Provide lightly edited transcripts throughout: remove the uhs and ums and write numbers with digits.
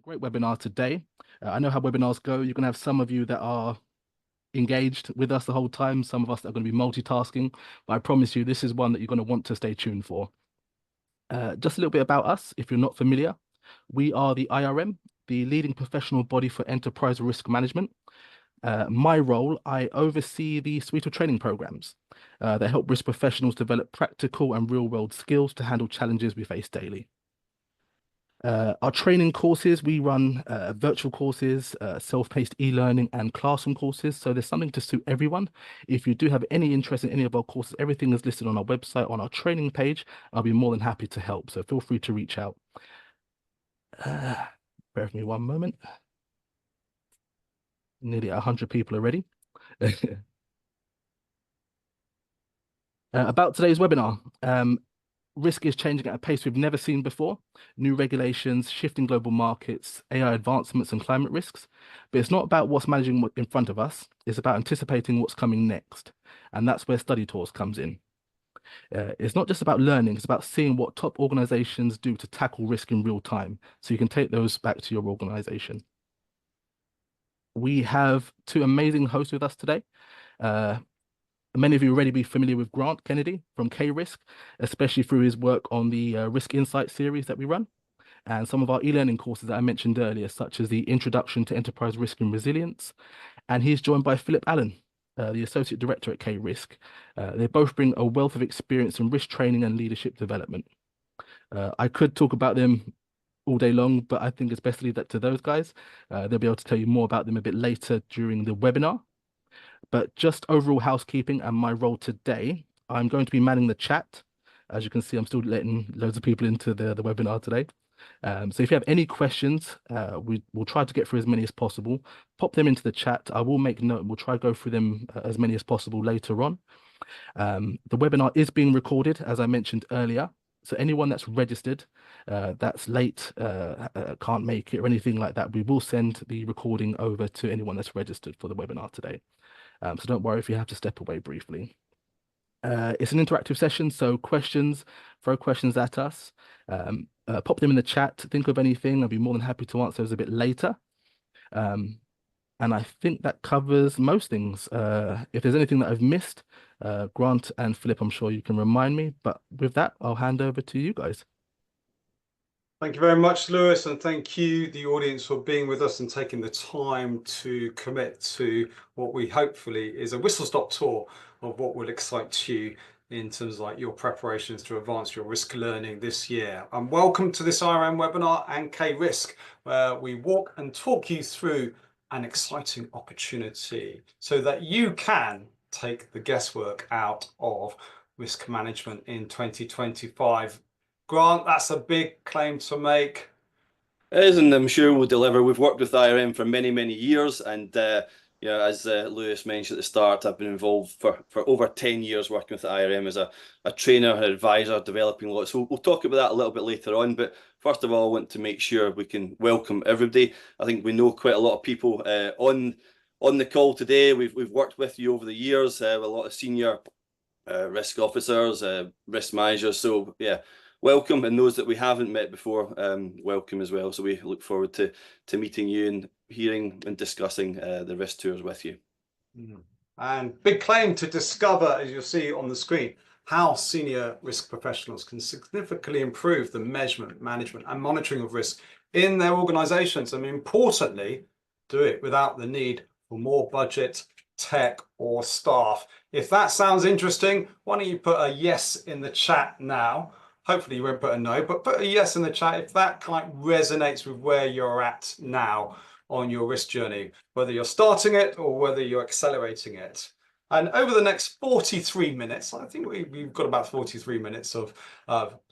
Great webinar today. I know how webinars go. You're going to have some of you that are engaged with us the whole time, some of us that are going to be multitasking, but I promise you this is one that you're going to want to stay tuned for. Just a little bit about us, if you're not familiar. We are the IRM, the leading professional body for enterprise risk management. My role, I oversee the suite of training programs that help risk professionals develop practical and real-world skills to handle challenges we face daily. Our training courses, we run virtual courses, self-paced e-learning and classroom courses. So there's something to suit everyone. If you do have any interest in any of our courses, everything is listed on our website, on our training page. I'll be more than happy to help. So feel free to reach out. Bear with me one moment. Nearly 100 people already. About today's webinar. Risk is changing at a pace we've never seen before. New regulations, shifting global markets, AI advancements and climate risks. But it's not about what's managing what's in front of us. It's about anticipating what's coming next. And that's where Study Tours comes in. It's not just about learning, it's about seeing what top organizations do to tackle risk in real time. So you can take those back to your organization. We have two amazing hosts with us today. Many of you already be familiar with Grant Kennedy from K-Risk, especially through his work on the Risk Insight series that we run, and some of our e-learning courses that I mentioned earlier, such as the Introduction to Enterprise Risk and Resilience. And he's joined by Philip Allen, the Associate Director at K-Risk. They both bring a wealth of experience in risk training and leadership development. I could talk about them all day long, but I think it's best to leave that to those guys. They'll be able to tell you more about them a bit later during the webinar. But just overall housekeeping and my role today, I'm going to be manning the chat. As you can see, I'm still letting loads of people into the webinar today. So if you have any questions, we'll try to get through as many as possible. Pop them into the chat. I will make note. We'll try to go through them as many as possible later on. The webinar is being recorded, as I mentioned earlier. So anyone that's registered, that's late, can't make it or anything like that, we will send the recording over to anyone that's registered for the webinar today. So don't worry if you have to step away briefly. It's an interactive session, so throw questions at us. Pop them in the chat, think of anything. I'll be more than happy to answer those a bit later. And I think that covers most things. If there's anything that I've missed, Grant and Philip, I'm sure you can remind me. But with that, I'll hand over to you guys. Thank you very much, Lewis, and thank you, the audience, for being with us and taking the time to commit to what we hopefully is a whistle-stop tour of what will excite you in terms of like your preparations to advance your risk learning this year. And welcome to this IRM webinar and K-Risk, where we walk and talk you through an exciting opportunity so that you can take the guesswork out of risk management in 2025. Grant, that's a big claim to make. It is, and I'm sure we'll deliver. We've worked with IRM for many, many years, and yeah, as Lewis mentioned at the start, I've been involved for over 10 years working with IRM as a trainer and advisor, developing lots. So we'll talk about that a little bit later on. But first of all, I want to make sure we can welcome everybody. I think we know quite a lot of people on the call today. We've worked with you over the years, a lot of senior risk officers, risk managers. So yeah, welcome, and those that we haven't met before, welcome as well. So we look forward to meeting you and hearing and discussing the risk tours with you. And big claim to discover, as you'll see on the screen, how senior risk professionals can significantly improve the measurement, management and monitoring of risk in their organizations. I mean, importantly, do it without the need for more budget, tech or staff. If that sounds interesting, why don't you put a yes in the chat now? Hopefully you won't put a no, but put a yes in the chat if that kind of resonates with where you're at now on your risk journey, whether you're starting it or whether you're accelerating it. And over the next 43 minutes, I think we've got about 43 minutes of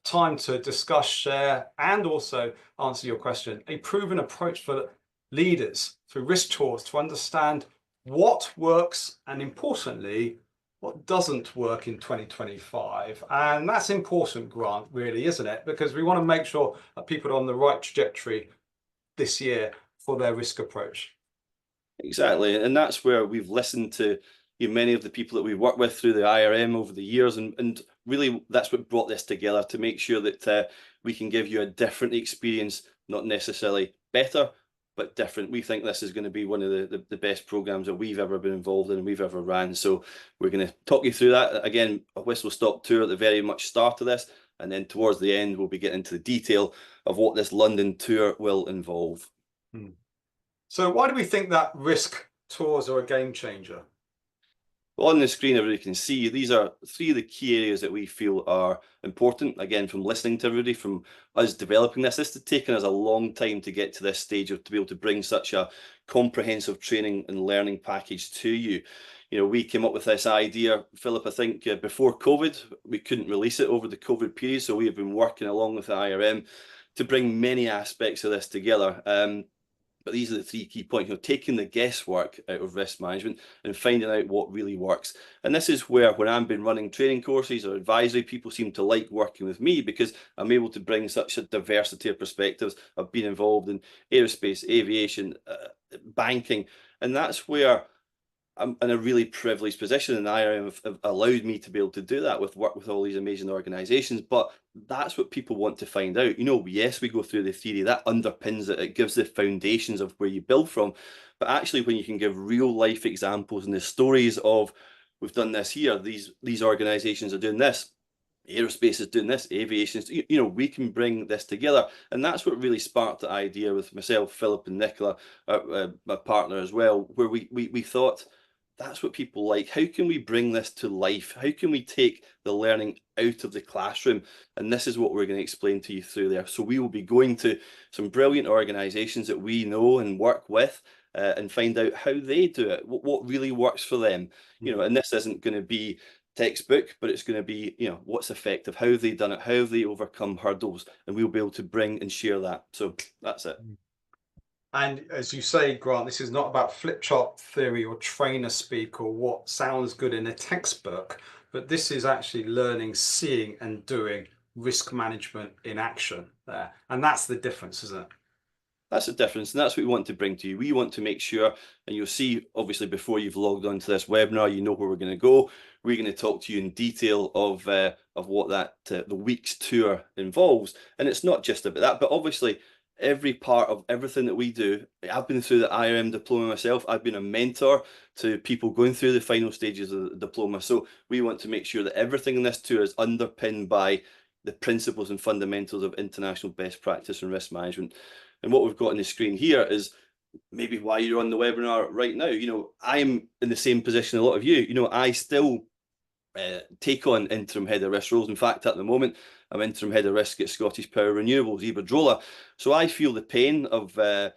time to discuss, share, and also answer your question. A proven approach for leaders through risk tours to understand what works and, importantly, what doesn't work in 2025. And that's important, Grant, really, isn't it? Because we want to make sure that people are on the right trajectory this year for their risk approach. Exactly. And that's where we've listened to many of the people that we've worked with through the IRM over the years. And really, that's what brought this together, to make sure that we can give you a different experience not necessarily better, but different. We think this is going to be one of the best programs that we've ever been involved in and we've ever ran. So we're going to talk you through that. Again, a whistle-stop tour at the very much start of this, and then towards the end, we'll be getting into the detail of what this London tour will involve. So why do we think that risk tours are a game changer? Well, on the screen, everybody can see these are 3 of the key areas that we feel are important. Again, from listening to everybody, from us developing this has taken us a long time to get to this stage of to be able to bring such a comprehensive training and learning package to you. You know, we came up with this idea, Philip, I think before COVID. We couldn't release it over the COVID period, so we have been working along with the IRM to bring many aspects of this together. But these are the 3 key points, you know, taking the guesswork out of risk management and finding out what really works. And this is where, when I've been running training courses or advisory, people seem to like working with me because I'm able to bring such a diversity of perspectives. I've been involved in aerospace, aviation, banking, and that's where I'm in a really privileged position, and IRM have allowed me to be able to do that with work with all these amazing organisations. But that's what people want to find out. You know, yes, we go through the theory that underpins it. It gives the foundations of where you build from. But actually, when you can give real life examples and the stories of, we've done this here, these organisations are doing this, aerospace is doing this, aviation, you know, we can bring this together. And that's what really sparked the idea with myself, Philip and Nicola, my partner as well, where we thought, that's what people like. How can we bring this to life? How can we take the learning out of the classroom? And this is what we're going to explain to you through there. So we will be going to some brilliant organisations that we know and work with and find out how they do it, what really works for them. You know, and this isn't going to be textbook, but it's going to be, you know, what's effective, how they've done it, how they overcome hurdles, and we'll be able to bring and share that. So that's it. And as you say, Grant, this is not about flip chart theory or trainer speak or what sounds good in a textbook, but this is actually learning, seeing and doing risk management in action there. And that's the difference, isn't it? That's the difference, and that's what we want to bring to you. We want to make sure, and you'll see, obviously, before you've logged on to this webinar, you know where we're going to go. We're going to talk to you in detail of what that the week's tour involves. And it's not just about that, but obviously, every part of everything that we do, I've been through the IRM diploma myself. I've been a mentor to people going through the final stages of the diploma. So we want to make sure that everything in this tour is underpinned by the principles and fundamentals of international best practice and risk management. And what we've got on the screen here is maybe why you're on the webinar right now. You know, I'm in the same position a lot of you. You know, I still take on interim head of risk roles. In fact, at the moment, I'm interim head of risk at Scottish Power Renewables, Iberdrola. So I feel the pain of the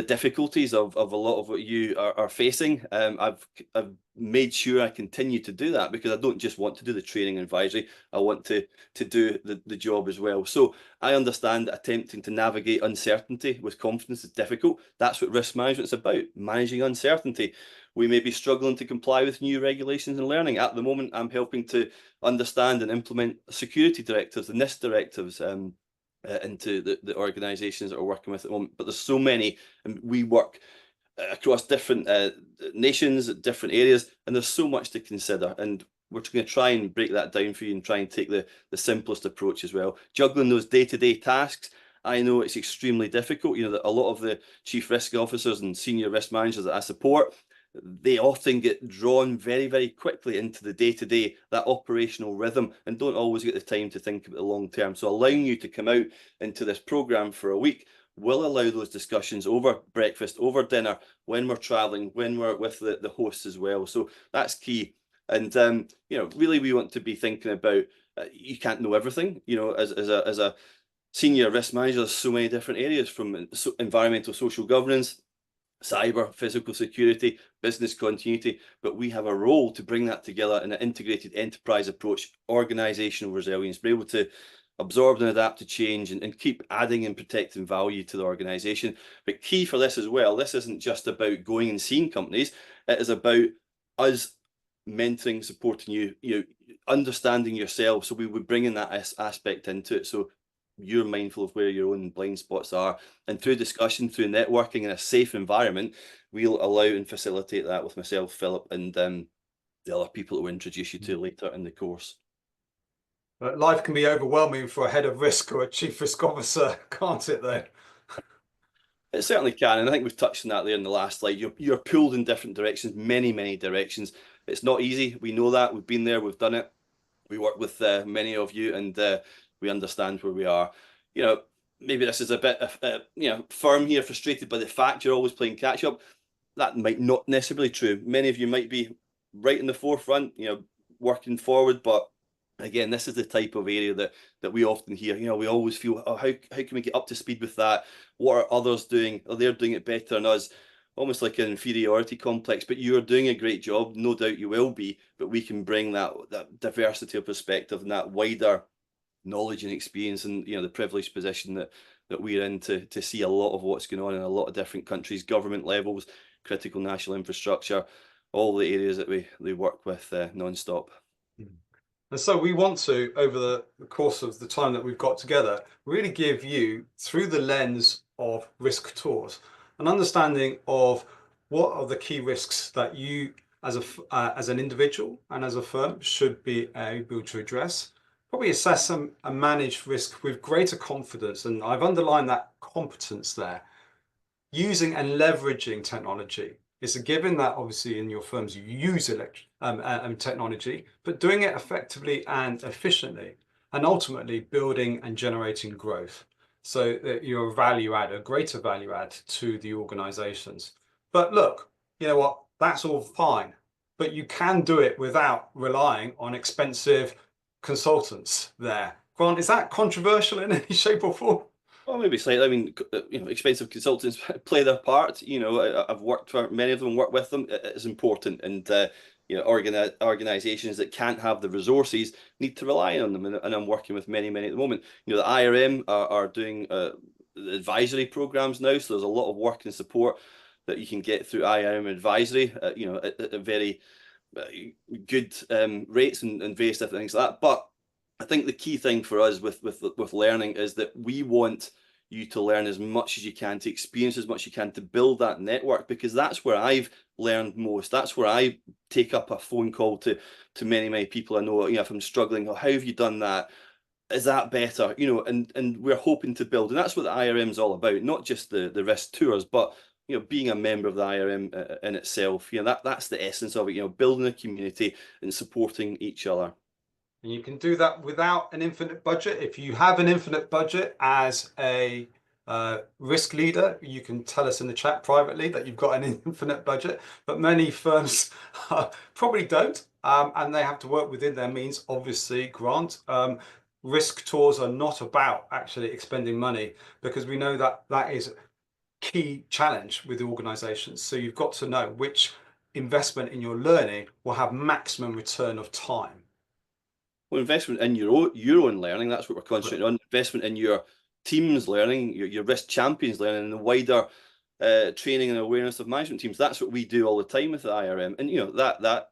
difficulties of a lot of what you are facing. I've made sure I continue to do that because I don't just want to do the training and advisory. I want to do the job as well. So I understand that attempting to navigate uncertainty with confidence is difficult. That's what risk management is about, managing uncertainty. We may be struggling to comply with new regulations and learning. At the moment, I'm helping to understand and implement security directives and NIST directives into the organisations that are working with at the moment. But there's so many, and we work across different nations, different areas, and there's so much to consider. And we're going to try and break that down for you and try and take the simplest approach as well. Juggling those day-to-day tasks, I know it's extremely difficult. You know, that a lot of the chief risk officers and senior risk managers that I support, they often get drawn very, very quickly into the day-to-day, that operational rhythm, and don't always get the time to think about the long term. So allowing you to come out into this program for a week will allow those discussions over breakfast, over dinner, when we're traveling, when we're with the hosts as well. So that's key. And you know, really, we want to be thinking about you can't know everything. You know, as a senior risk manager, there's so many different areas, from environmental, social governance, cyber, physical security, business continuity, but we have a role to bring that together in an integrated enterprise approach, organizational resilience, be able to absorb and adapt to change and keep adding and protecting value to the organization. But key for this as well, this isn't just about going and seeing companies, it is about us mentoring, supporting you, you know, understanding yourself. So we would bring in that aspect into it. So you're mindful of where your own blind spots are, and through discussion, through networking in a safe environment, we'll allow and facilitate that with myself, Philip, and the other people that we'll introduce you to later in the course. But life can be overwhelming for a head of risk or a chief risk officer, can't it though? It certainly can, and I think we've touched on that there in the last slide. You're pulled in different directions, many directions. It's not easy. We know that. We've been there. We've done it. We work with many of you, and we understand where we are. You know, maybe this is a bit firm here, frustrated by the fact you're always playing catch up. That might not necessarily be true. Many of you might be right in the forefront, working forward, but again, this is the type of area that we often hear. We always feel, oh, how can we get up to speed with that? What are others doing? Oh, they're doing it better than us. Almost like an inferiority complex, but you're doing a great job. No doubt you will be, but we can bring that diversity of perspective and that wider knowledge and experience, and the privileged position that we're in to see a lot of what's going on in a lot of different countries, government levels, critical national infrastructure, all the areas that we work with non-stop. And so we want to, over the course of the time that we've got together, really give you, through the lens of Risk Tours, an understanding of what are the key risks that you as an individual and as a firm should be able to address, probably assess and manage risk with greater confidence. And I've underlined that competence there, using and leveraging technology. It's a given that obviously in your firms you use technology, but doing it effectively and efficiently, and ultimately building and generating growth, so that you're a greater value add to the organizations. But look, you know what, that's all fine, but you can do it without relying on expensive consultants there. Grant, is that controversial in any shape or form? Well, maybe slightly. I mean, expensive consultants play their part. I've worked for many of them, worked with them. It's important, and organizations that can't have the resources need to rely on them. And I'm working with many at the moment. The IRM are doing advisory programs now, so there's a lot of work and support that you can get through IRM advisory. At very good rates and various different things like that. But I think the key thing for us with learning is that we want you to learn as much as you can, to experience as much as you can, to build that network, because that's where I've learned most. That's where I take up a phone call to many people I know. If I'm struggling, oh, how have you done that? Is that better? And we're hoping to build, and that's what the IRM is all about. Not just the risk tours, but being a member of the IRM in itself. That's the essence of it. Building a community and supporting each other. And you can do that without an infinite budget. If you have an infinite budget as a risk leader, you can tell us in the chat privately that you've got an infinite budget, but many firms probably don't, and they have to work within their means. Obviously, Grant, Risk Tours are not about actually expending money, because we know that that is a key challenge with the organizations. So you've got to know which investment in your learning will have maximum return of time. Well, investment in your own learning, that's what we're concentrating on. Investment in your team's learning, your risk champions learning, and the wider training and awareness of management teams. That's what we do all the time with the IRM. And that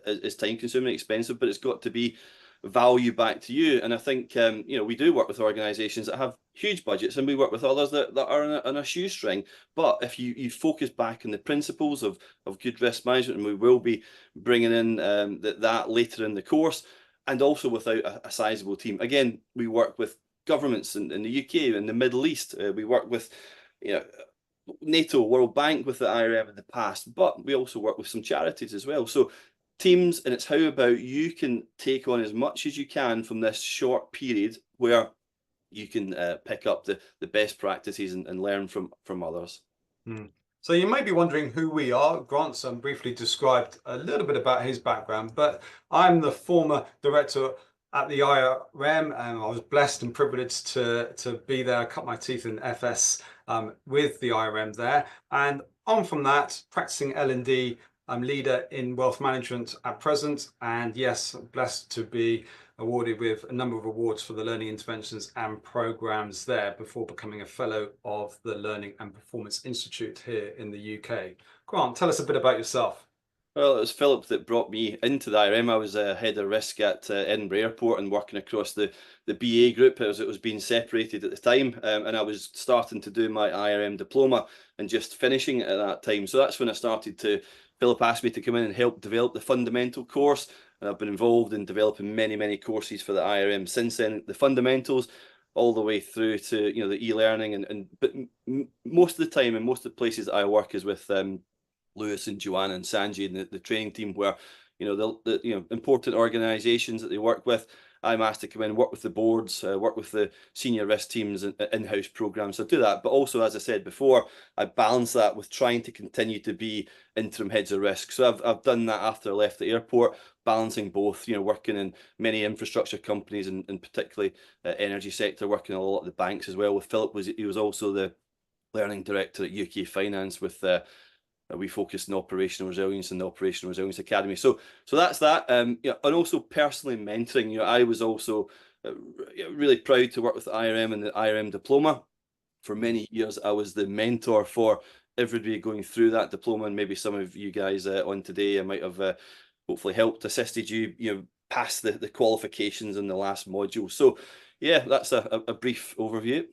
is time consuming, expensive, but it's got to be value back to you. And I think we do work with organizations that have huge budgets, and we work with others that are on a shoestring. But if you focus back on the principles of good risk management, and we will be bringing in that later in the course, and also without a sizable team. Again, we work with governments in the UK and the Middle East. We work with NATO, World Bank with the IRM in the past, but we also work with some charities as well. So teams, and it's how about you can take on as much as you can from this short period where you can pick up the best practices and learn from others. So you may be wondering who we are. Grant's briefly described a little bit about his background, but I'm the former director at the IRM, and I was blessed and privileged to be there. I cut my teeth in FS with the IRM there, and on from that, practicing L&D. I'm leader in wealth management at present, and yes, blessed to be awarded with a number of awards for the learning interventions and programs there before becoming a fellow of the Learning and Performance Institute here in the UK. Grant, tell us a bit about yourself. Well, it was Philip that brought me into the IRM. I was head of risk at Edinburgh Airport and working across the BA group as it was being separated at the time. And I was starting to do my IRM diploma and just finishing it at that time. So that's when I started Philip asked me to come in and help develop the fundamental course. And I've been involved in developing many courses for the IRM since then. The fundamentals, all the way through to, you know, the e-learning, but most of the time and most of the places I work is with Lewis and Joanna and Sanjay and the training team, where, you know, the you know, important organizations that they work with, I'm asked to come in, work with the boards, work with the senior risk teams and in-house programs. So I do that, but also, as I said before, I balance that with trying to continue to be interim heads of risk. So I've done that after I left the airport, balancing both, you know, working in many infrastructure companies and particularly energy sector, working a lot of the banks as well. With Philip, he was also the learning director at UK Finance with we focused on operational resilience and the Operational Resilience Academy. So that's that. You know, and also personally mentoring. You know, I was also really proud to work with IRM and the IRM diploma. For many years, I was the mentor for everybody going through that diploma, and maybe some of you guys on today, I might have hopefully helped, assisted you, you know, pass the qualifications in the last module. So yeah, that's a brief overview.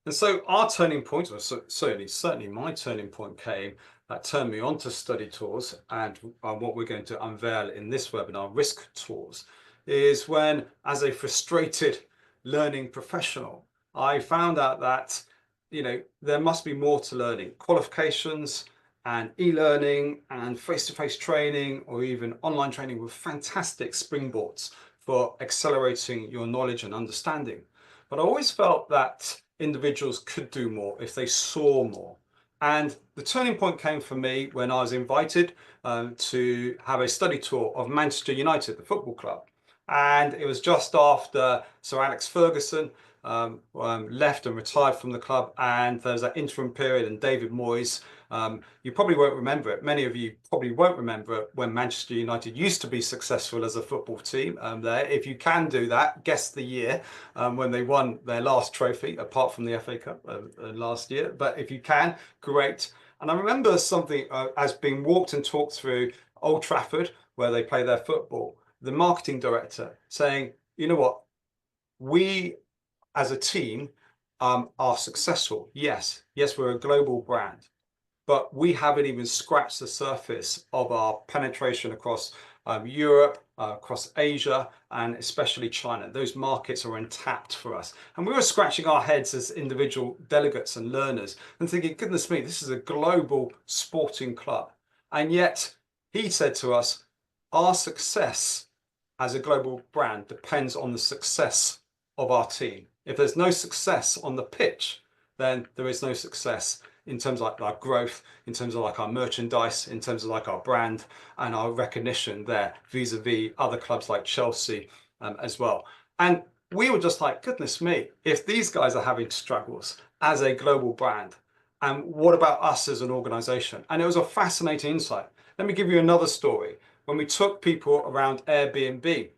And so our turning point, or certainly my turning point came, that turned me on to study tours, and what we're going to unveil in this webinar, risk tours, is when, as a frustrated learning professional, I found out that, you know, there must be more to learning. Qualifications and e-learning and face-to-face training or even online training were fantastic springboards for accelerating your knowledge and understanding. But I always felt that individuals could do more if they saw more. And the turning point came for me when I was invited to have a study tour of Manchester United, the football club. And it was just after Sir Alex Ferguson left and retired from the club, and there was that interim period, and David Moyes, you probably won't remember it. Many of you probably won't remember it when Manchester United used to be successful as a football team there. If you can do that, guess the year when they won their last trophy, apart from the FA Cup last year. But if you can, great. And I remember something as being walked and talked through Old Trafford, where they play their football, the marketing director saying, you know what, we as a team are successful. Yes, we're a global brand, but we haven't even scratched the surface of our penetration across Europe, across Asia, and especially China. Those markets are untapped for us. And we were scratching our heads as individual delegates and learners and thinking, goodness me, this is a global sporting club. And yet he said to us, our success as a global brand depends on the success of our team. If there's no success on the pitch, then there is no success in terms of like our growth, in terms of like our merchandise, in terms of like our brand and our recognition there vis-a-vis other clubs like Chelsea as well. And we were just like, goodness me, if these guys are having struggles as a global brand, and what about us as an organization? And it was a fascinating insight. Let me give you another story. When we took people around Airbnb,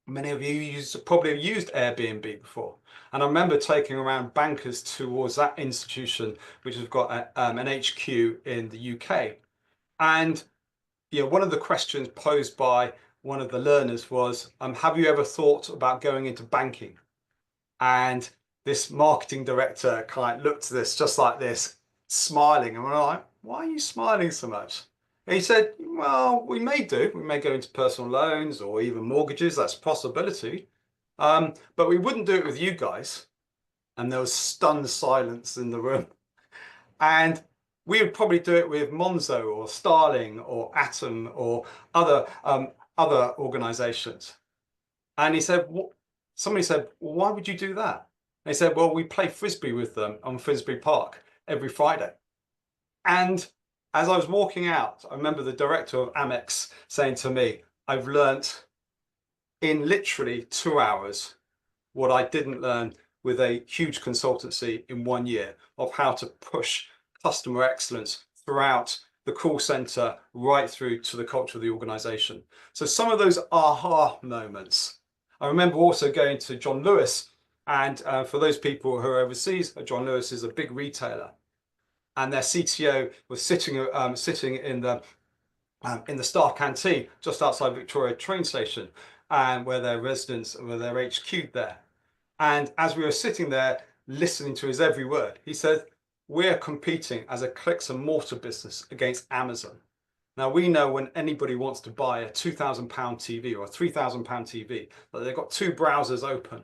many of you probably have used Airbnb before. And I remember taking around bankers towards that institution, which has got an HQ in the UK. And you know, one of the questions posed by one of the learners was, have you ever thought about going into banking? And this marketing director kind of looked at this just like this, smiling. And we're like, why are you smiling so much? And he said, well, we may do. We may go into personal loans or even mortgages. That's a possibility. But we wouldn't do it with you guys. And there was stunned silence in the room. And we would probably do it with Monzo or Starling or Atom or other organizations. And he said, somebody said, well, why would you do that? And he said, well, we play Frisbee with them on Frisbee Park every Friday. And as I was walking out, I remember the director of Amex saying to me, I've learnt in literally 2 hours what I didn't learn with a huge consultancy in 1 year, of how to push customer excellence throughout the call center right through to the culture of the organization. So some of those aha moments. I remember also going to John Lewis, and for those people who are overseas, John Lewis is a big retailer. And their CTO was sitting in the staff canteen just outside Victoria train station, and where their residents, where their HQ there. And as we were sitting there listening to his every word, he said, we're competing as a clicks and mortar business against Amazon. Now we know when anybody wants to buy a £2,000 TV or a £3,000 TV, that they've got 2 browsers open.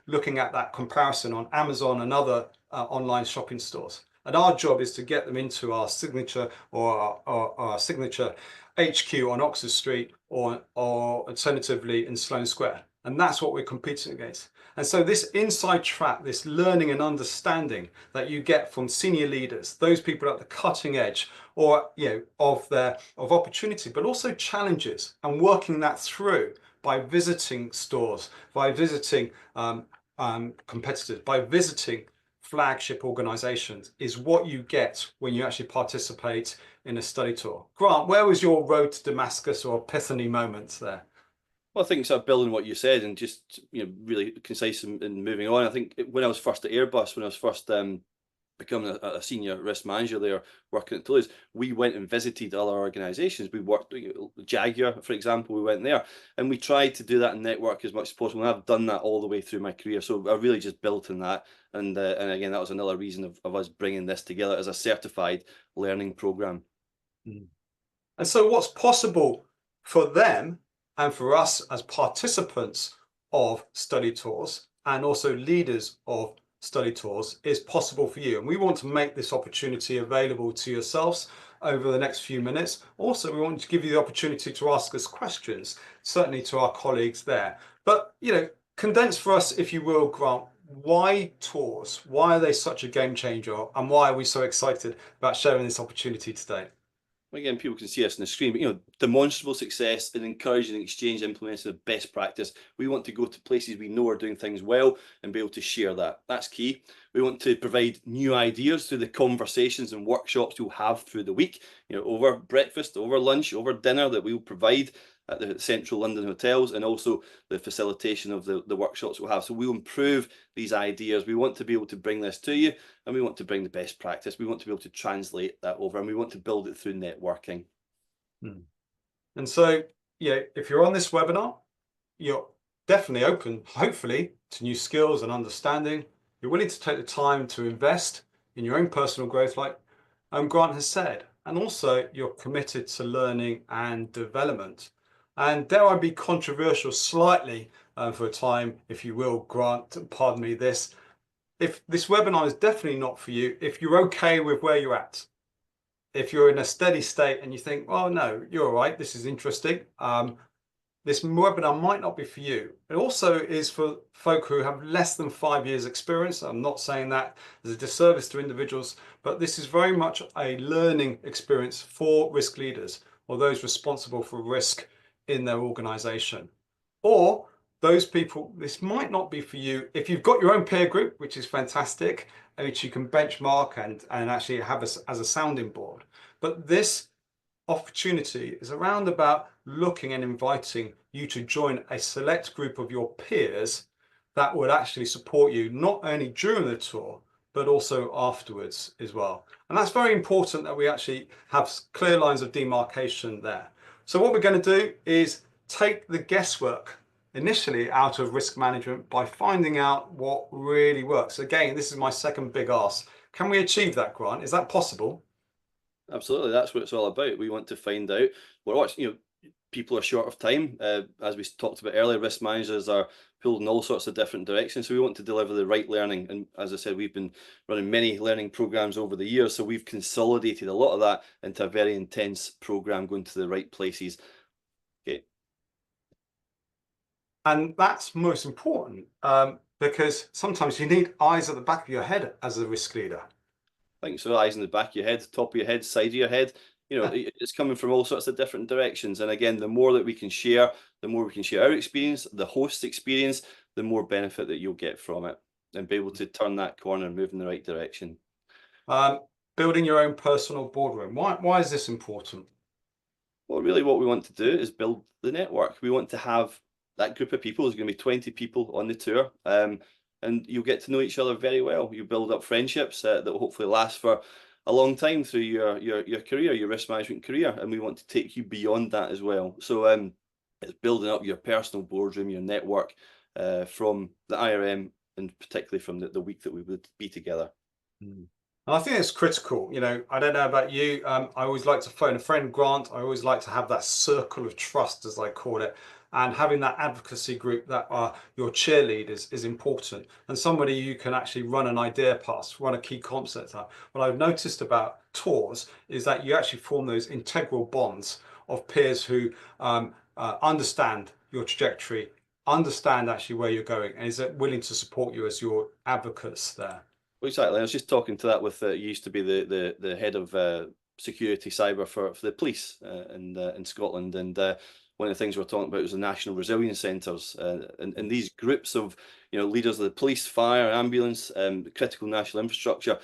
looking at that comparison on Amazon and other online shopping stores. And our job is to get them into our signature or our signature HQ on Oxford Street or alternatively in Sloane Square. And that's what we're competing against. And so this inside track, this learning and understanding that you get from senior leaders, those people at the cutting edge or of opportunity, but also challenges, and working that through by visiting stores, by visiting competitors, by visiting flagship organizations, is what you get when you actually participate in a study tour. Grant, where was your road to Damascus or epiphany moment there? Well, I think sort of building what you said and just really concise and moving on. I think when I was first at Airbus, when I was first becoming a senior risk manager there, working at Toulouse, we went and visited other organisations. We worked Jaguar, for example. We went there and we tried to do that and network as much as possible. And I've done that all the way through my career, so I really just built on that. And again, that was another reason of us bringing this together as a certified learning program. And so, what's possible for them and for us as participants of study tours and also leaders of study tours is possible for you. And we want to make this opportunity available to yourselves over the next few minutes. Also, we want to give you the opportunity to ask us questions, certainly to our colleagues there. But, condense for us, if you will, Grant, why tours? Why are they such a game changer? And why are we so excited about sharing this opportunity today? Again, people can see us on the screen, but demonstrable success and encouraging exchange, implementation of best practice. We want to go to places we know are doing things well and be able to share that. That's key. We want to provide new ideas through the conversations and workshops we'll have through the week, over breakfast, over lunch, over dinner that we'll provide at the Central London hotels, and also the facilitation of the workshops we'll have. So we'll improve these ideas. We want to be able to bring this to you, and we want to bring the best practice. We want to be able to translate that over, and we want to build it through networking. And so, if you're on this webinar, you're definitely open, hopefully, to new skills and understanding. You're willing to take the time to invest in your own personal growth, like Grant has said, and also you're committed to learning and development. And dare I be controversial slightly for a time, if you will, Grant, pardon me this. If this webinar is definitely not for you, if you're okay with where you're at, if you're in a steady state and you think, oh no, you're all right, this is interesting, this webinar might not be for you. It also is for folk who have less than 5 years experience. I'm not saying that as a disservice to individuals, but this is very much a learning experience for risk leaders or those responsible for risk in their organization. Or those people, this might not be for you if you've got your own peer group, which is fantastic, which you can benchmark and actually have as a sounding board. But this opportunity is around about looking and inviting you to join a select group of your peers that would actually support you not only during the tour, but also afterwards as well. And that's very important that we actually have clear lines of demarcation there. So what we're going to do is take the guesswork initially out of risk management by finding out what really works. Again, this is my second big ask. Can we achieve that, Grant? Is that possible? Absolutely, that's what it's all about. We want to find out what people are short of time. As we talked about earlier, risk managers are pulled in all sorts of different directions. So we want to deliver the right learning. And as I said, we've been running many learning programs over the years. So we've consolidated a lot of that into a very intense program going to the right places. Okay. And that's most important because sometimes you need eyes at the back of your head as a risk leader. I think so. Eyes in the back of your head, top of your head, side of your head. It's coming from all sorts of different directions. And again, the more that we can share, the more we can share our experience, the host's experience, the more benefit that you'll get from it and be able to turn that corner and move in the right direction. Building your own personal boardroom. Why is this important? Well, really what we want to do is build the network. We want to have that group of people. There's going to be 20 people on the tour. And you'll get to know each other very well. You build up friendships that will hopefully last for a long time through your career, your risk management career, and we want to take you beyond that as well. So it's building up your personal boardroom, your network from the IRM, and particularly from the week that we would be together. And I think it's critical. You know, I don't know about you. I always like to phone a friend, Grant. I always like to have that circle of trust, as I call it. And having that advocacy group that are your cheerleaders is important. And somebody you can actually run an idea past, run a key concept up. What I've noticed about tours is that you actually form those integral bonds of peers who understand your trajectory, understand actually where you're going, and is willing to support you as your advocates there. Well, exactly. I was just talking to that with used to be the head of security cyber for the police in Scotland, and one of the things we were talking about was the National Resilience Centres, and these groups of leaders of the police, fire, ambulance, critical national infrastructure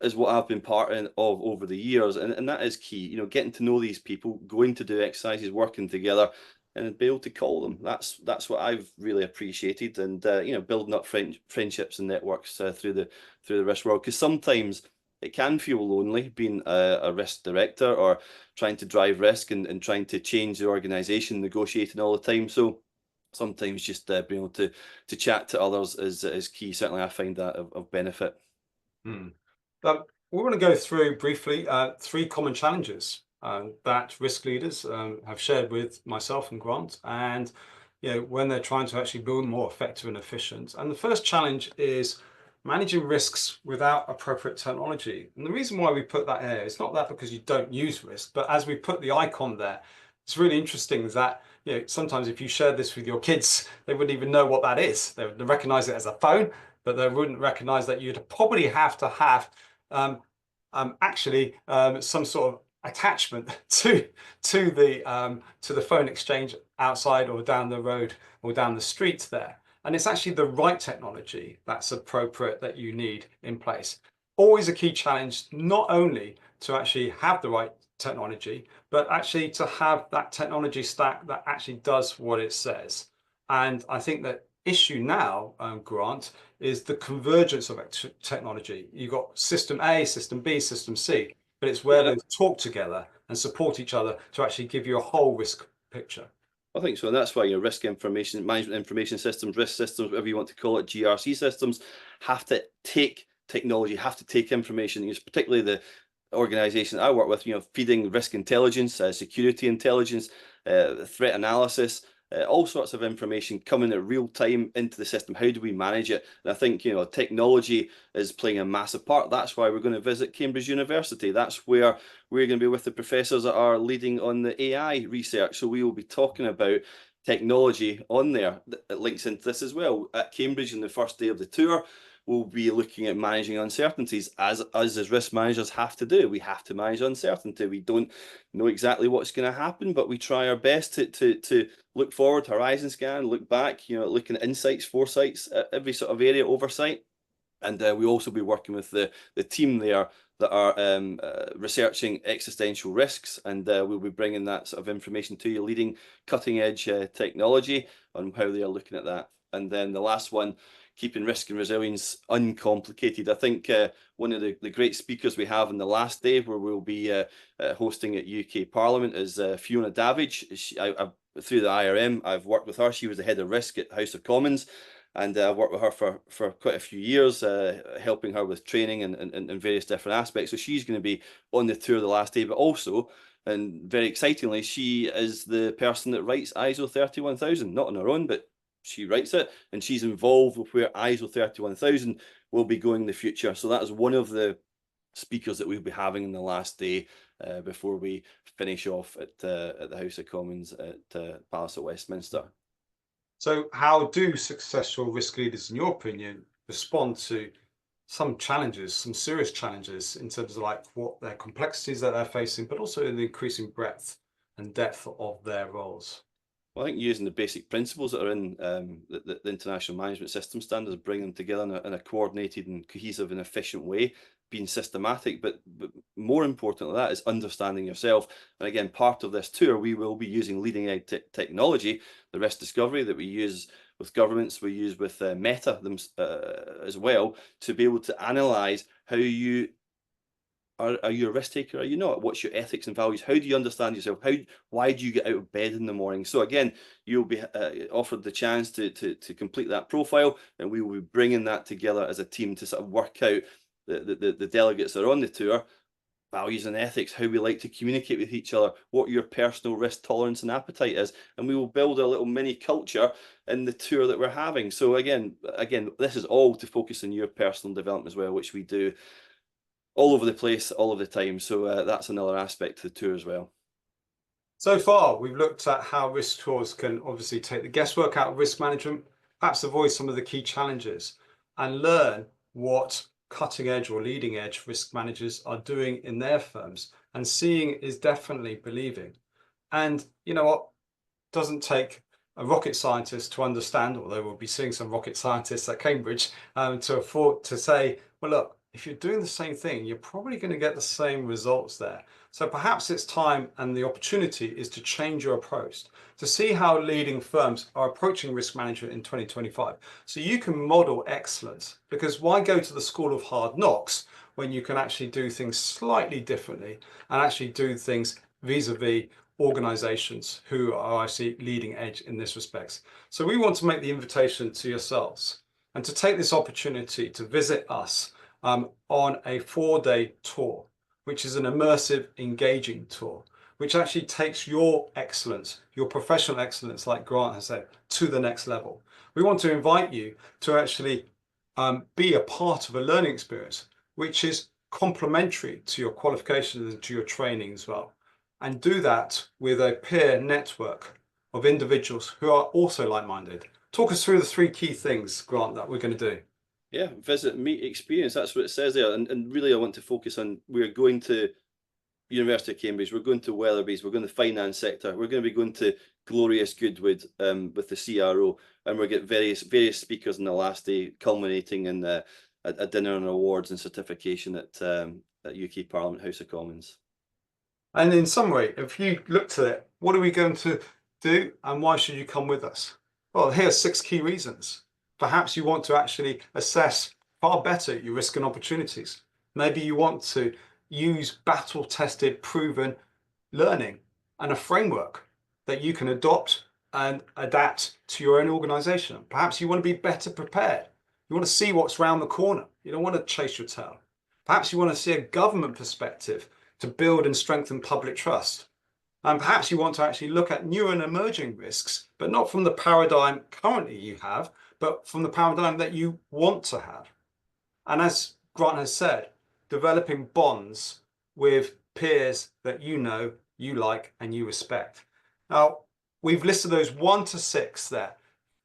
is what I've been part of over the years, and that is key. You know, getting to know these people, going to do exercises, working together, and be able to call them. That's what I've really appreciated, and building up friendships and networks through the risk world. Because sometimes it can feel lonely being a risk director or trying to drive risk and trying to change the organisation, negotiating all the time. So sometimes just being able to chat to others is key. Certainly, I find that of benefit. We want to go through briefly 3 common challenges that risk leaders have shared with myself and Grant, and when they're trying to actually build more effective and efficient. And the first challenge is managing risks without appropriate technology. And the reason why we put that here is not that because you don't use risk, but as we put the icon there, it's really interesting that sometimes if you share this with your kids, they wouldn't even know what that is. They would recognize it as a phone, but they wouldn't recognize that you'd probably have to have some sort of attachment to the phone exchange outside or down the road or down the street there. And it's actually the right technology that's appropriate that you need in place. Always a key challenge, not only to actually have the right technology, but actually to have that technology stack that actually does what it says. And I think that issue now, Grant, is the convergence of technology. You've got system A, system B, system C, but it's where they talk together and support each other to actually give you a whole risk picture. I think so, and that's why your risk information management information systems, risk systems, whatever you want to call it, GRC systems, have to take technology, have to take information. Particularly the organisation I work with, feeding risk intelligence, security intelligence, threat analysis, all sorts of information coming at real time into the system. How do we manage it? And I think technology is playing a massive part. That's why we're going to visit Cambridge University. That's where we're going to be with the professors that are leading on the AI research. So we will be talking about technology on there that links into this as well. At Cambridge, on the first day of the tour, we'll be looking at managing uncertainties, as us as risk managers have to do. We have to manage uncertainty. We don't know exactly what's going to happen, but we try our best to look forward, horizon scan, look back, looking at insights, foresights, every sort of area, oversight. And we also be working with the team there that are researching existential risks, and we'll be bringing that sort of information to you, leading cutting edge technology on how they are looking at that. And then the last one, keeping risk and resilience uncomplicated. I think one of the great speakers we have on the last day, where we'll be hosting at UK Parliament, is Fiona Davidge. Through the IRM, I've worked with her. She was the head of risk at House of Commons, and I've worked with her for quite a few years, helping her with training and various different aspects. So she's going to be on the tour the last day, but also, and very excitingly, she is the person that writes ISO 31000, not on her own, but she writes it, and she's involved with where ISO 31000 will be going in the future. So that is one of the speakers that we'll be having in the last day before we finish off at the House of Commons at Palace at Westminster. So how do successful risk leaders, in your opinion, respond to some challenges, some serious challenges in terms of what their complexities that they're facing, but also in the increasing breadth and depth of their roles? Well, I think using the basic principles that are in the International Management System Standards, bringing them together in a coordinated and cohesive and efficient way, being systematic, but more important than that is understanding yourself. And again, part of this tour, we will be using leading edge technology, the risk discovery that we use with governments, we use with Meta as well, to be able to analyse how you are you a risk taker? Are you not? What's your ethics and values? How do you understand yourself? Why do you get out of bed in the morning? So again, you'll be offered the chance to complete that profile, and we will be bringing that together as a team to sort of work out the delegates that are on the tour, values and ethics, how we like to communicate with each other, what your personal risk tolerance and appetite is, and we will build a little mini culture in the tour that we're having. So again, this is all to focus on your personal development as well, which we do all over the place, all of the time. So that's another aspect to the tour as well. So far, we've looked at how risk tours can obviously take the guesswork out of risk management, perhaps avoid some of the key challenges, and learn what cutting edge or leading edge risk managers are doing in their firms. And seeing is definitely believing. And you know what? Doesn't take a rocket scientist to understand, although we'll be seeing some rocket scientists at Cambridge, to say, well, look, if you're doing the same thing, you're probably going to get the same results there. So perhaps it's time, and the opportunity is to change your approach, to see how leading firms are approaching risk management in 2025. So you can model excellence, because why go to the school of hard knocks when you can actually do things slightly differently and actually do things vis-a-vis organizations who are actually leading edge in this respect. So we want to make the invitation to yourselves and to take this opportunity to visit us on a 4-day tour, which is an immersive, engaging tour, which actually takes your excellence, your professional excellence, like Grant has said, to the next level. We want to invite you to actually be a part of a learning experience, which is complementary to your qualifications and to your training as well. And do that with a peer network of individuals who are also like-minded. Talk us through the 3 key things, Grant, that we're going to do. Yeah, visit, meet, experience. That's what it says there. And really, I want to focus on, we're going to University of Cambridge, we're going to Weatherby's, we're going to the finance sector, we're going to be going to glorious Goodwood with the CRO, and we'll get various speakers on the last day, culminating in a dinner and awards and certification at UK Parliament House of Commons. And in summary, if you looked at it, what are we going to do and why should you come with us? Well, here are 6 key reasons. Perhaps you want to actually assess far better your risk and opportunities. Maybe you want to use battle-tested, proven learning and a framework that you can adopt and adapt to your own organization. Perhaps you want to be better prepared. You want to see what's around the corner. You don't want to chase your tail. Perhaps you want to see a government perspective to build and strengthen public trust. And perhaps you want to actually look at new and emerging risks, but not from the paradigm currently you have, but from the paradigm that you want to have. And as Grant has said, developing bonds with peers that you know, you like, and you respect. Now, we've listed those 1 to 6 there.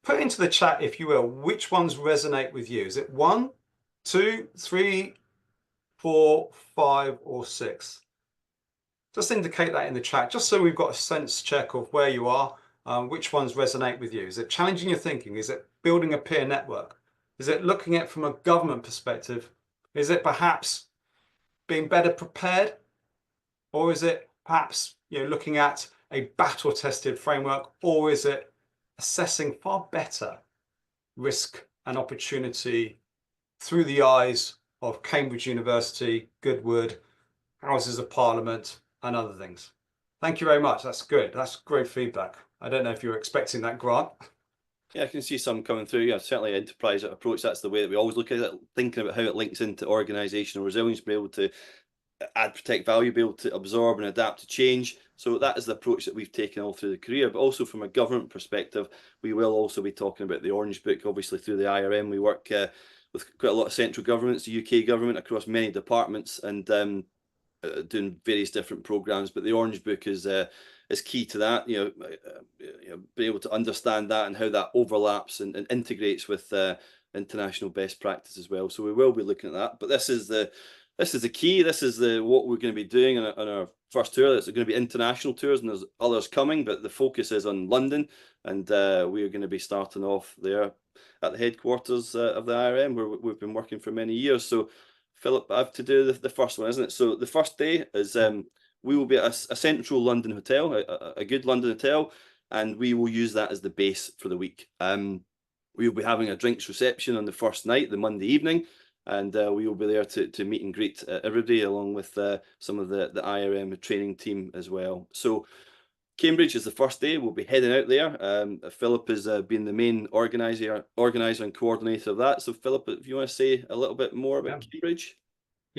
Put into the chat, if you will, which ones resonate with you. Is it 1, 2, 3, 4, 5, or 6? Just indicate that in the chat, just so we've got a sense check of where you are, which ones resonate with you. Is it challenging your thinking? Is it building a peer network? Is it looking at it from a government perspective? Is it perhaps being better prepared? Or is it perhaps looking at a battle-tested framework? Or is it assessing far better risk and opportunity through the eyes of Cambridge University, Goodwood, Houses of Parliament, and other things? Thank you very much. That's good. That's great feedback. I don't know if you were expecting that, Grant. Yeah, I can see some coming through. Yeah, certainly enterprise approach. That's the way that we always look at it, thinking about how it links into organizational resilience, be able to add, protect value, be able to absorb and adapt to change. So that is the approach that we've taken all through the career. But also from a government perspective, we will also be talking about the Orange Book. Obviously through the IRM, we work with quite a lot of central governments, the UK government, across many departments, and doing various different programs. But the Orange Book is key to that. Be able to understand that and how that overlaps and integrates with international best practice as well. So we will be looking at that. But this is the key. This is what we're going to be doing on our first tour. It's going to be international tours, and there's others coming, but the focus is on London, and we are going to be starting off there at the headquarters of the IRM, where we've been working for many years. So Philip, I have to do the first one, isn't it? So the first day is we will be at a central London hotel, a good London hotel, and we will use that as the base for the week. We will be having a drinks reception on the first night, the Monday evening, and we will be there to meet and greet everybody, along with some of the IRM training team as well. So Cambridge is the first day. We'll be heading out there. Philip has been the main organizer and coordinator of that. So Philip, if you want to say a little bit more about Cambridge.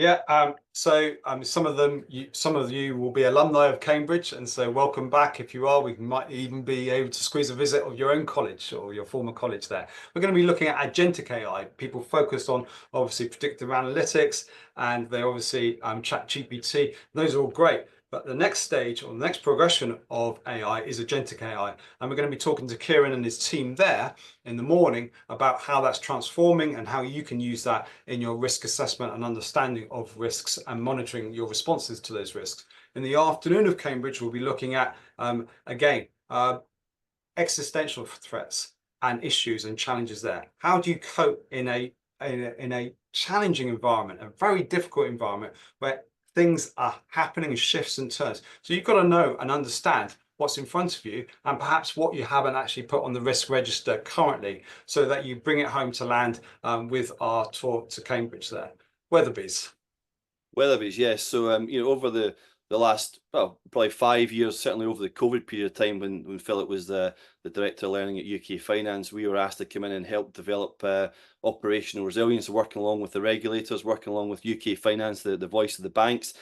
Yeah, so some of you will be alumni of Cambridge, and so welcome back. If you are, we might even be able to squeeze a visit of your own college or your former college there. We're going to be looking at agentic AI. People focused on obviously predictive analytics, and they obviously ChatGPT. Those are all great. But the next stage or the next progression of AI is agentic AI. And we're going to be talking to Kieran and his team there in the morning about how that's transforming and how you can use that in your risk assessment and understanding of risks and monitoring your responses to those risks. In the afternoon of Cambridge, we'll be looking at, again, existential threats and issues and challenges there. How do you cope in a challenging environment, a very difficult environment where things are happening, shifts and turns? So you've got to know and understand what's in front of you and perhaps what you haven't actually put on the risk register currently, so that you bring it home to land with our tour to Cambridge there. Weatherby's. Weatherby's, yes. So you know, over the last, well, probably 5 years, certainly over the COVID period of time when Philip was the Director of Learning at UK Finance, we were asked to come in and help develop operational resilience, working along with the regulators, working along with UK Finance, the voice of the banks,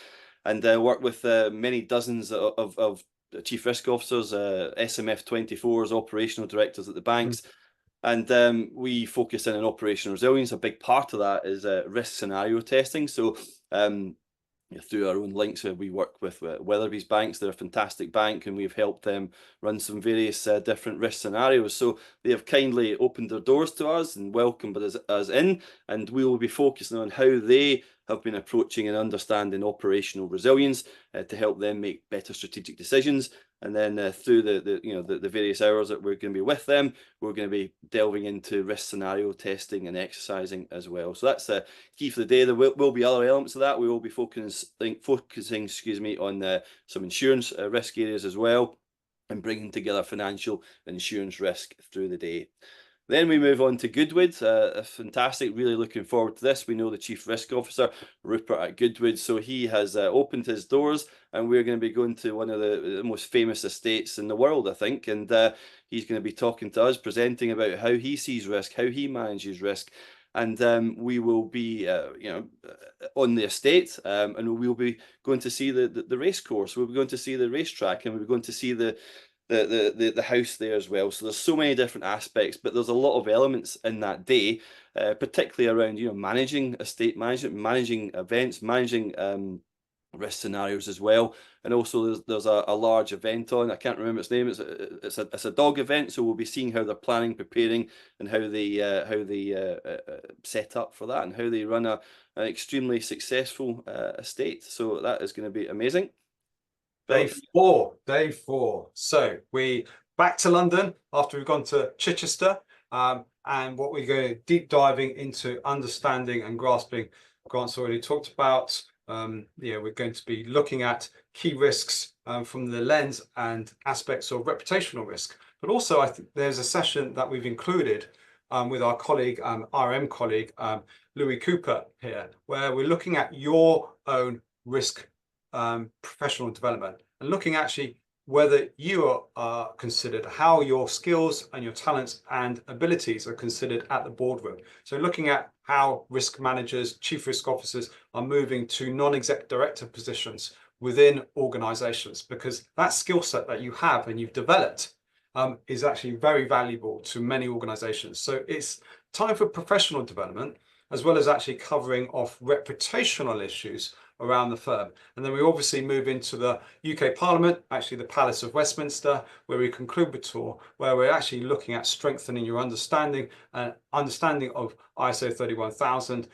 and work with many dozens of chief risk officers, SMF 24s, operational directors at the banks. And we focus in on operational resilience. A big part of that is risk scenario testing. So through our own links, we work with Weatherby's banks. They're a fantastic bank, and we've helped them run some various different risk scenarios. So they have kindly opened their doors to us and welcomed us in, and we will be focusing on how they have been approaching and understanding operational resilience to help them make better strategic decisions. And then through the various hours that we're going to be with them, we're going to be delving into risk scenario testing and exercising as well. So that's the key for the day. There will be other elements of that. We will be focusing, on some insurance risk areas as well, and bringing together financial and insurance risk through the day. Then we move on to Goodwood. Fantastic, really looking forward to this. We know the Chief Risk Officer, Rupert at Goodwood, so he has opened his doors, and we're going to be going to one of the most famous estates in the world, I think, and he's going to be talking to us, presenting about how he sees risk, how he manages risk, and we will be on the estate, and we'll be going to see the race course. We'll be going to see the racetrack, and we're going to see the house there as well. So there's so many different aspects, but there's a lot of elements in that day, particularly around managing estate management, managing events, managing risk scenarios as well. And also there's a large event on, I can't remember its name, it's a dog event, so we'll be seeing how they're planning, preparing, and how they set up for that, and how they run an extremely successful estate. So that is going to be amazing. Day four. So we back to London after we've gone to Chichester, and what we're going to deep diving into understanding and grasping. Grant's already talked about. We're going to be looking at key risks from the lens and aspects of reputational risk. But also, I think there's a session that we've included with our colleague, RM colleague, Louis Cooper here, where we're looking at your own risk professional development, and looking actually whether you are considered, how your skills and your talents and abilities are considered at the boardroom. So looking at how risk managers, chief risk officers are moving to non-exec director positions within organizations, because that skill set that you have and you've developed is actually very valuable to many organizations. So it's time for professional development, as well as actually covering off reputational issues around the firm. And then we obviously move into the UK Parliament, actually the Palace of Westminster, where we conclude the tour, where we're actually looking at strengthening your understanding of ISO 31000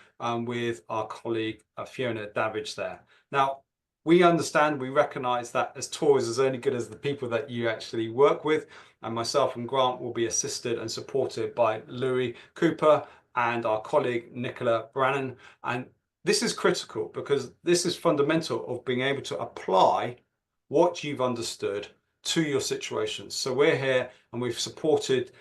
with our colleague Fiona Davidge there. Now, we understand, we recognise that as tours is only good as the people that you actually work with, and myself and Grant will be assisted and supported by Louis Cooper and our colleague Nicola Brannan. And this is critical, because this is fundamental of being able to apply what you've understood to your situations. So we're here and we've supported,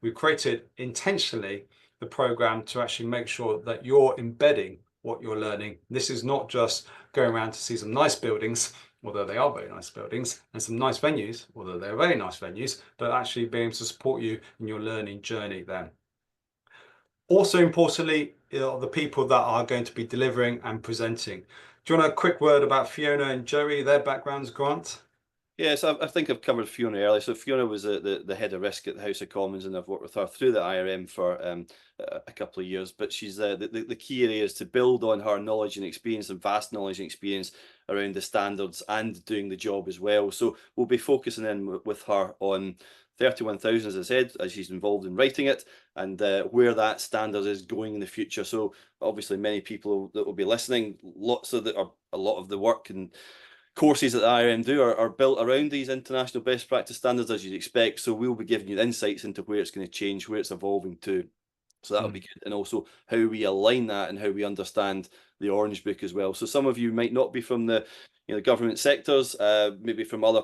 we've created intentionally the program to actually make sure that you're embedding what you're learning. This is not just going around to see some nice buildings, although they are very nice buildings, and some nice venues, although they're very nice venues, but actually being able to support you in your learning journey then. Also importantly, the people that are going to be delivering and presenting. Do you want a quick word about Fiona and Jerry, their backgrounds, Grant? Yes, I think I've covered Fiona earlier. So Fiona was the head of risk at the House of Commons, and I've worked with her through the IRM for a couple of years. But she's the key area is to build on her knowledge and experience, and vast knowledge and experience around the standards and doing the job as well. So we'll be focusing in with her on 31,000, as I said, as she's involved in writing it, and where that standard is going in the future. So obviously many people that will be listening, a lot of the work and courses that the IRM do are built around these international best practice standards, as you'd expect. So we'll be giving you insights into where it's going to change, where it's evolving to. So that'll be good. And also how we align that and how we understand the Orange Book as well. So some of you might not be from the government sectors, maybe from other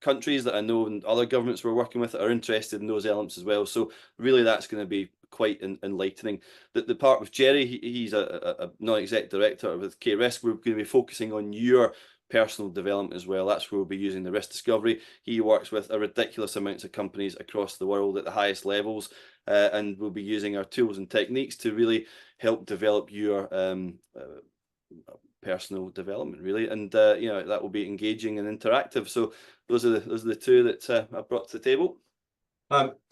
countries that I know and other governments we're working with that are interested in those elements as well. So really that's going to be quite enlightening. The part with Jerry, he's a non-exec director with K-Risk. We're going to be focusing on your personal development as well. That's where we'll be using the risk discovery. He works with a ridiculous amounts of companies across the world at the highest levels, and we'll be using our tools and techniques to really help develop your personal development, really. And that will be engaging and interactive. So those are the two that I brought to the table.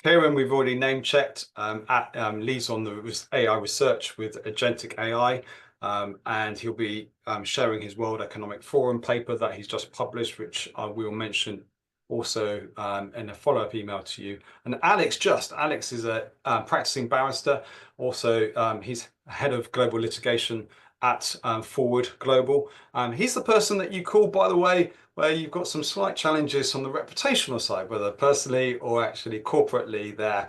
Kieran, we've already name checked, leads on the AI research with Agentic AI. And he'll be sharing his World Economic Forum paper that he's just published, which I will mention also in a follow-up email to you. And Alex is a practicing barrister. Also, he's head of global litigation at Forward Global. He's the person that you call, by the way, where you've got some slight challenges on the reputational side, whether personally or actually corporately there.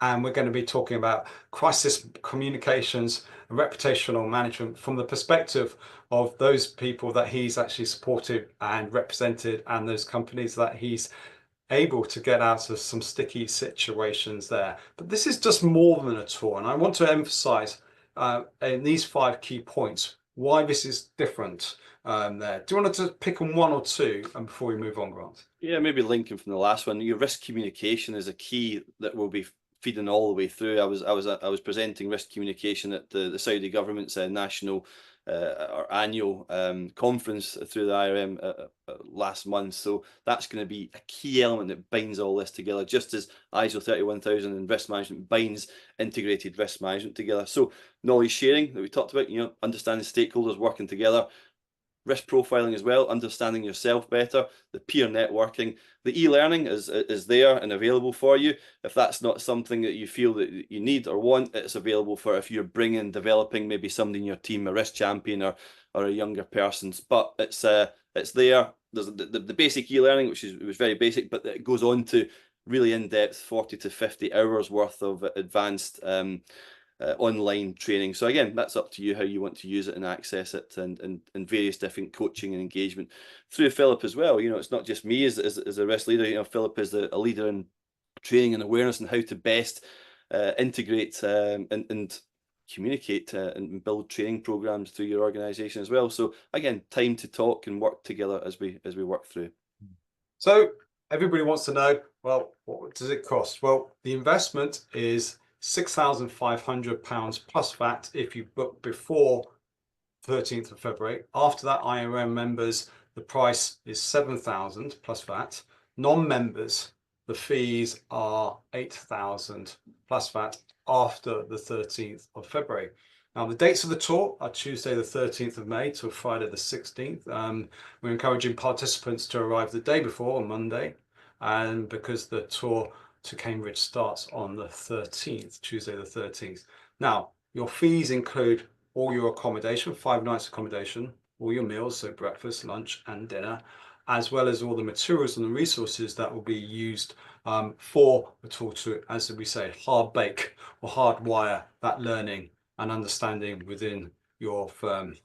And we're going to be talking about crisis communications and reputational management from the perspective of those people that he's actually supported and represented, and those companies that he's able to get out of some sticky situations there. But this is just more than a tour. And I want to emphasize in these 5 key points why this is different there. Do you want to pick on one or two before we move on, Grant? Yeah, maybe linking from the last one. Your risk communication is a key that will be feeding all the way through. I was presenting risk communication at the Saudi government's national or annual conference through the IRM last month. So that's going to be a key element that binds all this together, just as ISO 31000 and risk management binds integrated risk management together. So knowledge sharing that we talked about, understanding stakeholders working together, risk profiling as well, understanding yourself better, the peer networking, the e-learning is there and available for you. If that's not something that you feel that you need or want, it's available for if you're developing maybe somebody in your team, a risk champion or a younger person. But it's there. There's the basic e-learning, which was very basic, but it goes on to really in-depth 40 to 50 hours worth of advanced online training. So again, that's up to you how you want to use it and access it, and various different coaching and engagement through Philip as well. It's not just me as a risk leader. Philip is a leader in training and awareness and how to best integrate and communicate and build training programs through your organization as well. So again, time to talk and work together as we work through. So everybody wants to know, well, what does it cost? Well, the investment is £6,500 plus VAT if you book before 13th of February. After that, IRM members, the price is £7,000 plus VAT. Non-members, the fees are £8,000 plus VAT after the 13th of February. Now, the dates of the tour are Tuesday, the 13th of May to Friday, the 16th. We're encouraging participants to arrive the day before, on Monday, and because the tour to Cambridge starts on the 13th, Tuesday the 13th. Now, your fees include all your accommodation, 5 nights accommodation, all your meals, so breakfast, lunch and dinner, as well as all the materials and the resources that will be used for the tour to, as we say, hard bake or hardwire that learning and understanding within your firm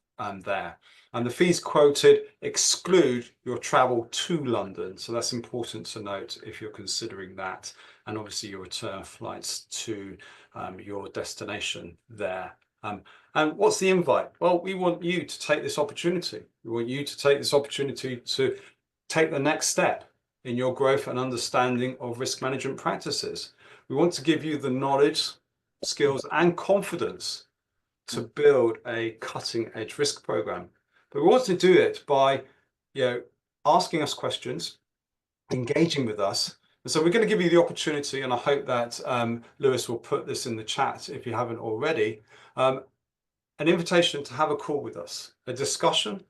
there. And the fees quoted exclude your travel to London. So that's important to note if you're considering that. And obviously your return flights to your destination there. And what's the invite? Well, we want you to take this opportunity. We want you to take this opportunity to take the next step in your growth and understanding of risk management practices. We want to give you the knowledge, skills, and confidence to build a cutting edge risk program. But we want to do it by, asking us questions, engaging with us. And so we're going to give you the opportunity, and I hope that Lewis will put this in the chat if you haven't already, an invitation to have a call with us, a discussion,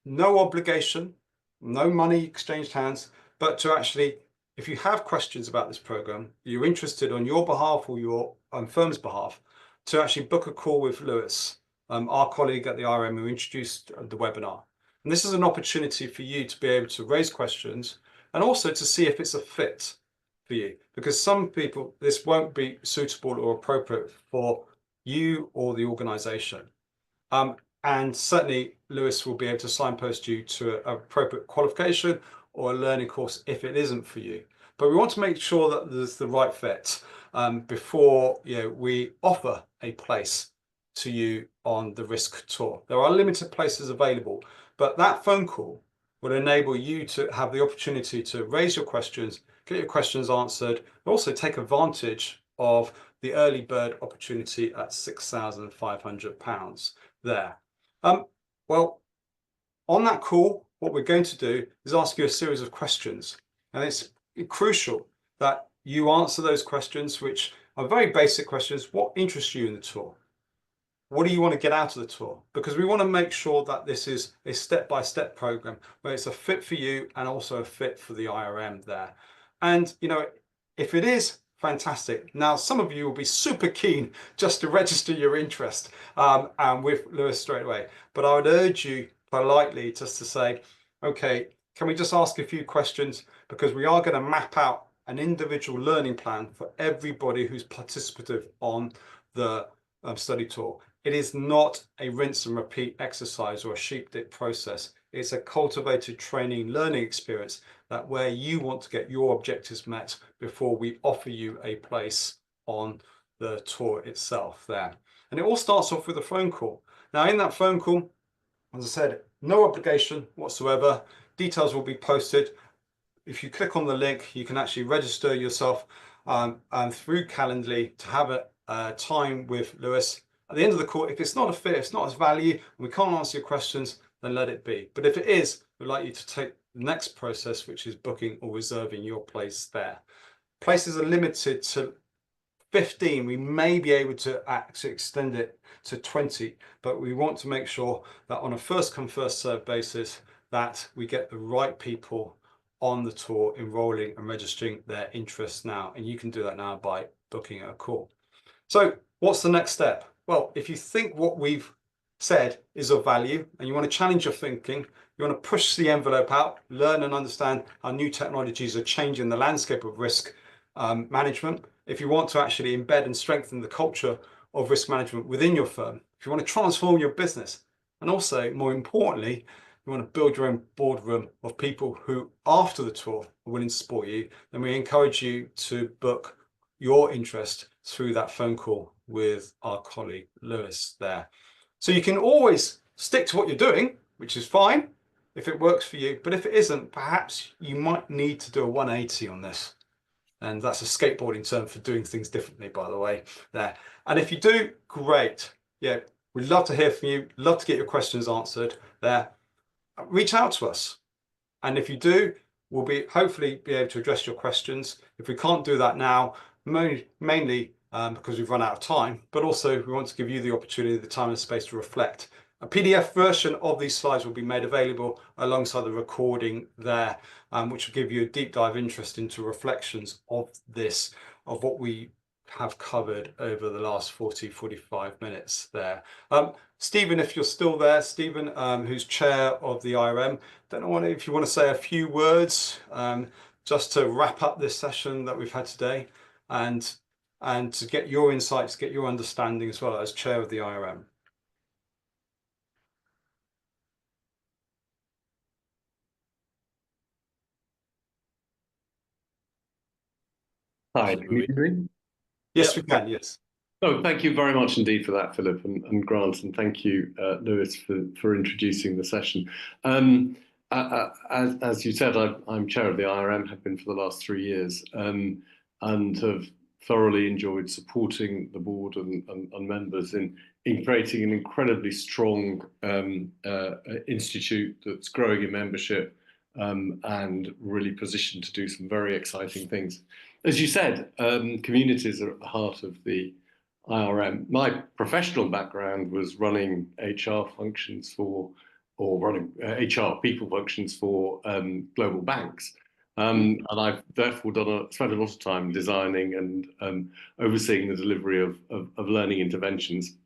no obligation, no money exchanged hands, but to actually, if you have questions about this program, you're interested on your behalf or your firm's behalf, to actually book a call with Lewis, our colleague at the IRM who introduced the webinar. And this is an opportunity for you to be able to raise questions and also to see if it's a fit for you, because some people, this won't be suitable or appropriate for you or the organization. And certainly Lewis will be able to signpost you to an appropriate qualification or a learning course if it isn't for you. But we want to make sure that there's the right fit before we offer a place to you on the Risk Tour. There are limited places available, but that phone call will enable you to have the opportunity to raise your questions, get your questions answered, and also take advantage of the early bird opportunity at £6,500 there. Well, on that call, what we're going to do is ask you a series of questions. And it's crucial that you answer those questions, which are very basic questions. What interests you in the tour? What do you want to get out of the tour? Because we want to make sure that this is a step-by-step program where it's a fit for you and also a fit for the IRM there. And, if it is, fantastic. Now, some of you will be super keen just to register your interest and with Lewis straight away. But I would urge you politely just to say, okay, can we just ask a few questions? Because we are going to map out an individual learning plan for everybody who's participative on the study tour. It is not a rinse and repeat exercise or a sheep dip process. It's a cultivated training learning experience that where you want to get your objectives met before we offer you a place on the tour itself there. And it all starts off with a phone call. Now in that phone call, as I said, no obligation whatsoever. Details will be posted. If you click on the link, you can actually register yourself through Calendly to have a time with Lewis. At the end of the call, if it's not a fit, it's not as value, and we can't answer your questions, then let it be. But if it is, we'd like you to take the next process, which is booking or reserving your place there. Places are limited to 15. We may be able to actually extend it to 20, but we want to make sure that on a first come, first served basis, that we get the right people on the tour enrolling and registering their interests now. And you can do that now by booking a call. So what's the next step? Well, if you think what we've said is of value and you want to challenge your thinking, you want to push the envelope out, learn and understand how new technologies are changing the landscape of risk management. If you want to actually embed and strengthen the culture of risk management within your firm, if you want to transform your business, and also more importantly, you want to build your own boardroom of people who after the tour are willing to support you, then we encourage you to book your interest through that phone call with our colleague Lewis there. So you can always stick to what you're doing, which is fine if it works for you, but if it isn't, perhaps you might need to do a 180 on this. And that's a skateboarding term for doing things differently, by the way, there. And if you do, great. Yeah, we'd love to hear from you, love to get your questions answered there. Reach out to us. And if you do, we'll hopefully be able to address your questions. If we can't do that now, mainly because we've run out of time, but also we want to give you the opportunity, the time and space to reflect. A PDF version of these slides will be made available alongside the recording there, which will give you a deep dive interest into reflections of what we have covered over the last 45 minutes there. Stephen, if you're still there, Stephen, who's chair of the IRM, don't know if you want to say a few words just to wrap up this session that we've had today, and to get your insights, get your understanding as well as chair of the IRM. Hi, can you hear me? Yes, we can, yes. Oh, thank you very much indeed for that, Philip and Grant, and thank you, Lewis, for introducing the session. As you said, I'm chair of the IRM, have been for the last 3 years, and have thoroughly enjoyed supporting the board and members in creating an incredibly strong institute that's growing in membership and really positioned to do some very exciting things. As you said, communities are at the heart of the IRM. My professional background was running HR functions or running HR people functions for global banks. And I've therefore spent a lot of time designing and overseeing the delivery of learning interventions.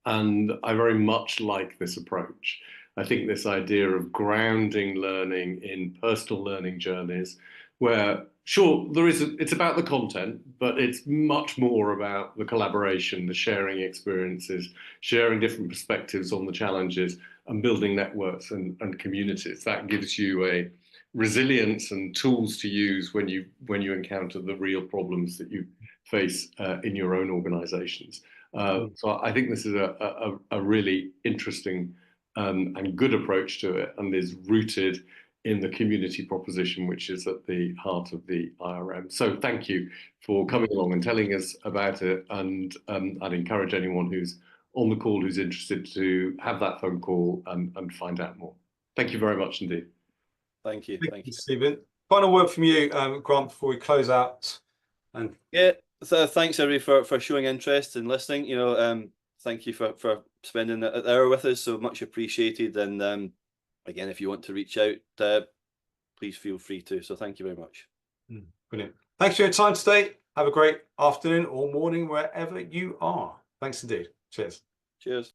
And I very much like this approach. I think this idea of grounding learning in personal learning journeys, where sure, it's about the content, but it's much more about the collaboration, the sharing experiences, sharing different perspectives on the challenges, and building networks and communities. That gives you a resilience and tools to use when you encounter the real problems that you face in your own organizations. So I think this is a really interesting and good approach to it, and is rooted in the community proposition, which is at the heart of the IRM. So thank you for coming along and telling us about it, and I'd encourage anyone who's on the call who's interested to have that phone call and find out more. Thank you very much indeed. Thank you. Thank you, Stephen. Final word from you, Grant, before we close out. And yeah, so thanks everybody for showing interest and listening. You know, thank you for spending the hour with us. So much appreciated. And again, if you want to reach out, please feel free to. So thank you very much. Brilliant. Thanks for your time today. Have a great afternoon or morning wherever you are. Thanks indeed. Cheers. Cheers.